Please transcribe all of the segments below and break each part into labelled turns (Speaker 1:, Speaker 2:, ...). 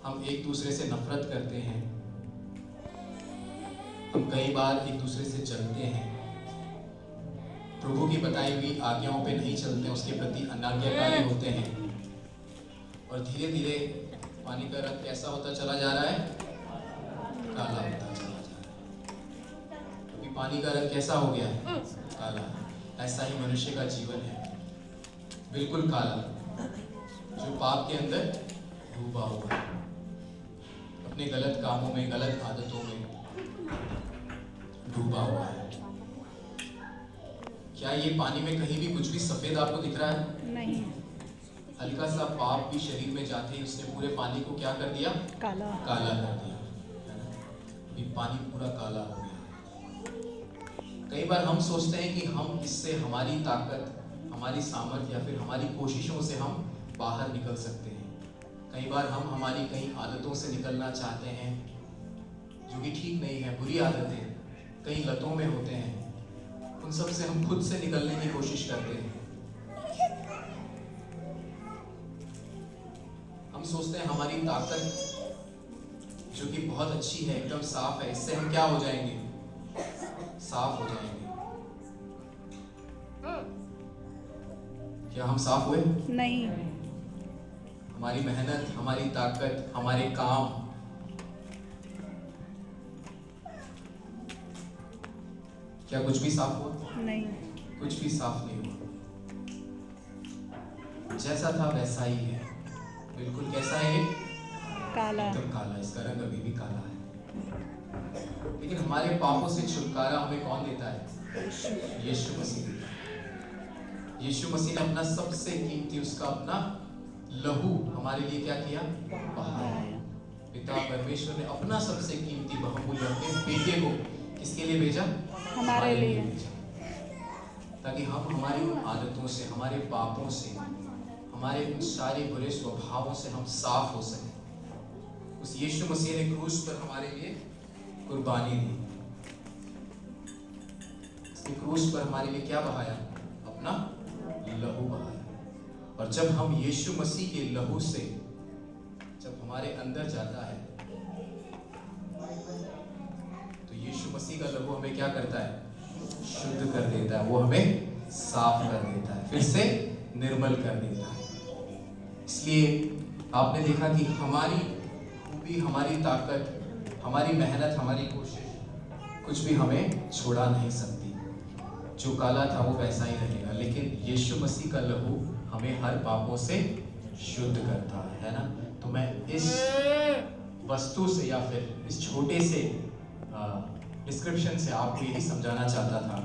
Speaker 1: हम एक दूसरे से नफरत करते हैं, हम कई बार एक दूसरे से जलते हैं, प्रभु की बताई हुई आज्ञाओं पे नहीं चलते, उसके प्रति अनाज्ञाकारी होते हैं, और धीरे धीरे पानी का रंग कैसा होता चला जा रहा है? काला होता चला जा रहा है। क्योंकि पानी का रंग कैसा हो गया है? काला। ऐसा ही मनुष्य का जीवन है, बिल्कुल काला, जो पाप के अंदर डूबा हुआ है, अपने गलत कामों में, गलत आदतों में डूबा हुआ है। क्या ये पानी में कहीं भी कुछ भी सफेद आपको दिख रहा है?
Speaker 2: नहीं।
Speaker 1: हल्का सा पाप भी शरीर में जाते ही उसने पूरे पानी को क्या कर दिया?
Speaker 2: काला
Speaker 1: काला कर दिया, है ना? अभी पानी पूरा काला हो गया। कई बार हम सोचते हैं कि हम इससे हमारी ताकत, हमारी सामर्थ्य या फिर हमारी कोशिशों से हम बाहर निकल सकते हैं। कई बार हम हमारी कई आदतों से निकलना चाहते हैं जो कि ठीक नहीं है, बुरी आदतें, कई लतों में होते हैं, उन सब से हम खुद से निकलने की कोशिश करते हैं। हम सोचते हैं हमारी ताकत जो कि बहुत अच्छी है, एकदम साफ है, इससे हम क्या हो जाएंगे? साफ हो जाएंगे। क्या हम साफ हुए?
Speaker 2: नहीं।
Speaker 1: हमारी मेहनत, हमारी ताकत, हमारे काम, क्या कुछ भी साफ हुआ?
Speaker 2: नहीं।
Speaker 1: कुछ भी साफ नहीं हुआ। जैसा था वैसा ही है, बिल्कुल कैसा है?
Speaker 2: काला।
Speaker 1: एकदम काला, इसका रंग अभी भी काला है। लेकिन हमारे पापों से छुटकारा हमें कौन देता है? यीशु मसीह देता है। यीशु मसीह ने अपना सबसे कीमती, उसका अपना लहू हमारे लिए क्या किया? बहाया। पिता परमेश्वर ने अपना सबसे कीमती बहुमूल्य अपने बेटे को किसके लिए भेजा?
Speaker 2: हमारे लिए
Speaker 1: भेजा, ताकि हम हमारी उन आदतों से, हमारे पापों से, हमारे उन सारे बुरे स्वभावों से हम साफ हो सके। उस यीशु मसीह ने क्रूस पर हमारे लिए कुर्बानी दी। उसने क्रूस पर हमारे लिए क्या बहाया? अपना लहू बहाया। और जब हम यीशु मसीह के लहू से जब हमारे अंदर जाता है, तो यीशु मसीह का लहू हमें क्या करता है? शुद्ध कर देता है, वो हमें साफ कर देता है, फिर से निर्मल कर देता है। इसलिए आपने देखा कि हमारी खूबी, हमारी ताकत, हमारी मेहनत, हमारी कोशिश कुछ भी हमें छुड़ा नहीं सकती। जो काला था वो वैसा ही रहेगा, लेकिन यीशु मसीह का लहू हमें हर पापों से शुद्ध करता है ना? तो मैं इस वस्तु से या फिर इस छोटे से डिस्क्रिप्शन से आपको यही समझाना चाहता था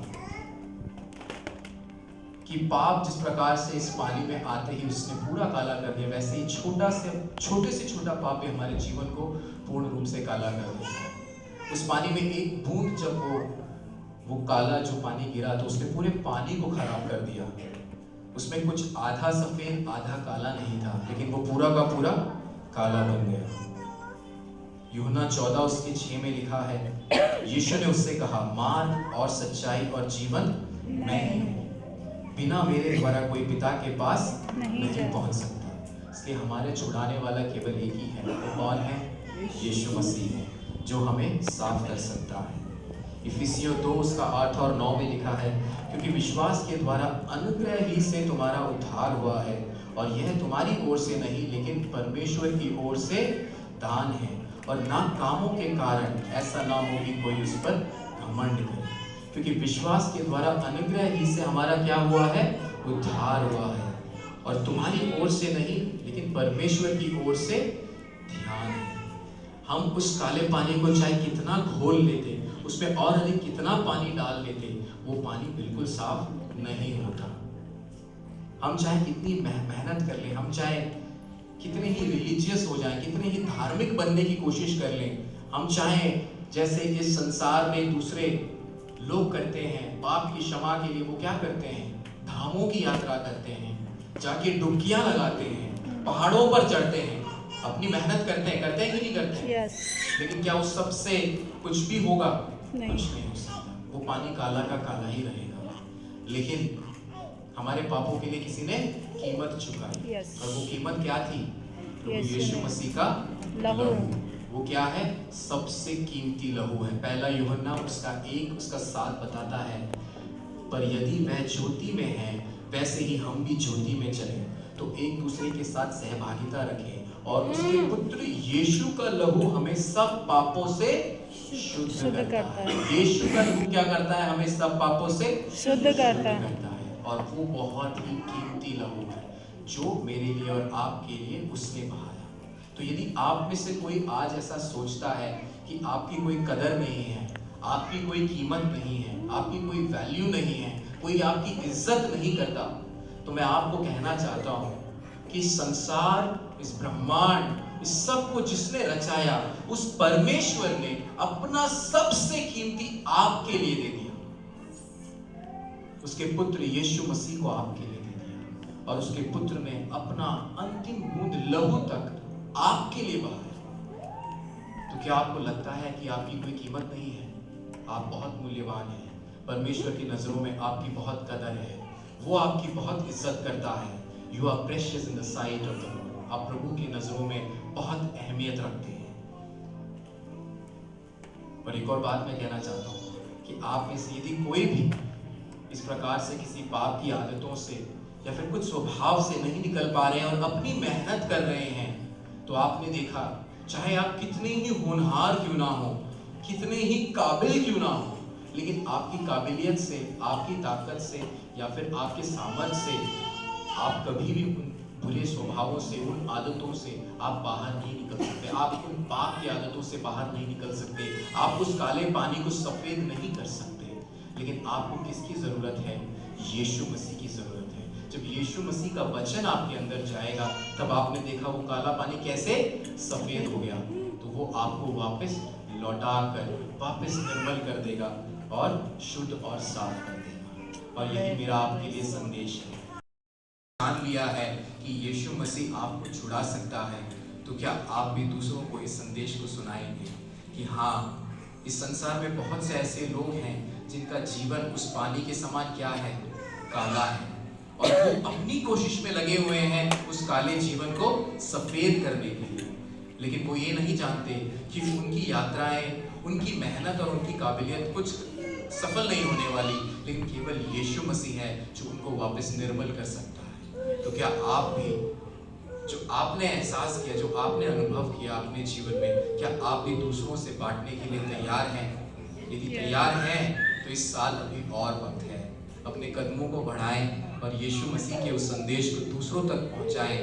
Speaker 1: कि पाप जिस प्रकार से इस पानी में आते ही उसने पूरा काला कर दिया, वैसे ही छोटे से छोटा पाप भी हमारे जीवन को पूर्ण रूप से काला कर दिया। उस पानी में एक बूंद जब वो काला जो पानी गिरा तो उसने पूरे पानी को खराब कर दिया। उसमें कुछ आधा सफेद आधा काला नहीं था, लेकिन वो पूरा का पूरा काला बन गया। यूहन्ना 14:6 में लिखा है, यीशु ने उससे कहा, मार्ग और सच्चाई और जीवन मैं ही हूँ, बिना मेरे द्वारा कोई पिता के पास नहीं पहुंच सकता। इसलिए हमारे छुड़ाने वाला केवल एक ही है, वो कौन है? यीशु मसीह है, जो हमें साफ कर सकता है। इफिसियों 2:8-9 में लिखा है, क्योंकि विश्वास के द्वारा अनुग्रह ही से तुम्हारा उद्धार हुआ है, और यह तुम्हारी ओर से नहीं लेकिन परमेश्वर की ओर से दान है, और ना कामों के कारण, ऐसा ना हो कि कोई उस पर घमंड करे। क्योंकि विश्वास के द्वारा अनुग्रह ही से हमारा क्या हुआ है? उद्धार हुआ है, और तुम्हारी ओर से नहीं लेकिन परमेश्वर की ओर से ध्यान है। हम उस काले पानी को चाहे कितना घोल लेते, उसमें और अधिक कितना पानी डाल लेते, वो पानी बिल्कुल साफ नहीं होता। हम चाहे कितनी मेहनत कर लें, हम चाहे कितने ही रिलीजियस हो जाएं, कितने ही धार्मिक बनने की कोशिश कर लें, हम चाहे जैसे इस संसार में दूसरे लोग करते हैं, पाप की क्षमा के लिए वो क्या करते हैं? धामों की यात्रा करते हैं, जाके डुबकियां लगाते हैं, पहाड़ों पर चढ़ते हैं, अपनी मेहनत करते हैं कि नहीं करते हैं?
Speaker 2: yes.
Speaker 1: लेकिन क्या उस सब से कुछ भी होगा?
Speaker 2: नहीं।
Speaker 1: कुछ नहीं हो सकता। वो पानी काला का काला ही रहेगा। लेकिन हमारे पापों के लिए किसी ने कीमत चुकाई,
Speaker 2: yes.
Speaker 1: और वो कीमत क्या थी? प्रभु यीशु मसीह का
Speaker 2: लहू।
Speaker 1: वो क्या है? सबसे कीमती लहू है। पहला यूहन्ना उसका 7 बताता है, पर यदि वह ज्योति में है वैसे ही हम भी ज्योति में चलें, तो एक दूसरे के साथ सहभागिता रखें और उसके पुत्र यीशु का लहू हमें सब पापों से शुद्ध करता है। यीशु का लहू क्या करता है? हमें सब पापों से
Speaker 2: शुद्ध करता है।
Speaker 1: और वो बहुत ही कीमती लहू है जो मेरे लिए और आपके लिए उसने बहाया। तो यदि आप में से कोई आज ऐसा सोचता है कि आपकी कोई कदर नहीं है, आपकी कोई कीमत नहीं है, आपकी कोई वैल्यू नहीं है, कोई आपकी इज्जत नहीं करता, तो मैं आपको कहना चाहता हूँ कि संसार, इस ब्रह्मांड, इस सब को जिसने रचाया, उस परमेश्वर ने अपना सबसे कीमती आपके लिए दे दिया। उसके पुत्र यीशु मसीह को आपके लिए दे दिया और उसके पुत्र ने अपना अंतिम बूंद लहू तक आपके लिए बहाया। तो क्या आपको लगता है कि आपकी कोई कीमत नहीं है? आप बहुत मूल्यवान हैं। परमेश्वर की नजरों में आपकी बहुत कदर है, वो आपकी बहुत इज्जत करता है। You are precious in the sight of the Lord. आप प्रभु की नजरों में बहुत अहमियत रखते हैं। और एक और बात मैं कहना चाहता हूँ कि आप में से यदि कोई भी इस प्रकार से किसी पाप की आदतों से या फिर कुछ स्वभाव से नहीं निकल पा रहे हैं और अपनी मेहनत कर रहे हैं, तो आपने देखा, चाहे आप कितने ही होनहार क्यों ना हो, कितने ही काबिल क्यों ना हो, लेकिन आपकी काबिलियत से, आपकी ताकत से या फिर आपके सामर्थ्य से आप कभी भी उन बुरे स्वभावों से, उन आदतों से आप बाहर नहीं निकल सकते। आप उन पाप की आदतों से बाहर नहीं निकल सकते। आप उस काले पानी को सफेद नहीं कर सकते। लेकिन आपको किसकी जरूरत है? यीशु मसीह की जरूरत है। जब यीशु मसीह का वचन आपके अंदर जाएगा, तब आपने देखा वो काला पानी कैसे सफेद हो गया। तो वो आपको वापस लौटा कर वापस निर्मल कर देगा और शुद्ध और साफ कर देगा। और यही मेरा आपके लिए संदेश है। जान लिया है कि यीशु मसीह आपको छुड़ा सकता है, तो क्या आप भी दूसरों को इस संदेश को सुनाएंगे कि हाँ, इस संसार में बहुत से ऐसे लोग हैं जिनका जीवन उस पानी के समान क्या है? काला है, और वो अपनी कोशिश में लगे हुए हैं उस काले जीवन को सफेद करने के लिए। लेकिन वो ये नहीं जानते कि उनकी यात्राएं, उनकी मेहनत और उनकी काबिलियत कुछ सफल नहीं होने वाली, लेकिन केवल यीशु मसीह है जो उनको वापस निर्मल कर सकता है। तो क्या आप भी, जो आपने एहसास किया, जो आपने अनुभव किया अपने जीवन में, क्या आप भी दूसरों से बांटने के लिए तैयार हैं? यदि तैयार हैं तो इस साल अभी और वक्त है। अपने कदमों को बढ़ाएं और यीशु मसीह के उस संदेश को दूसरों तक पहुंचाएं।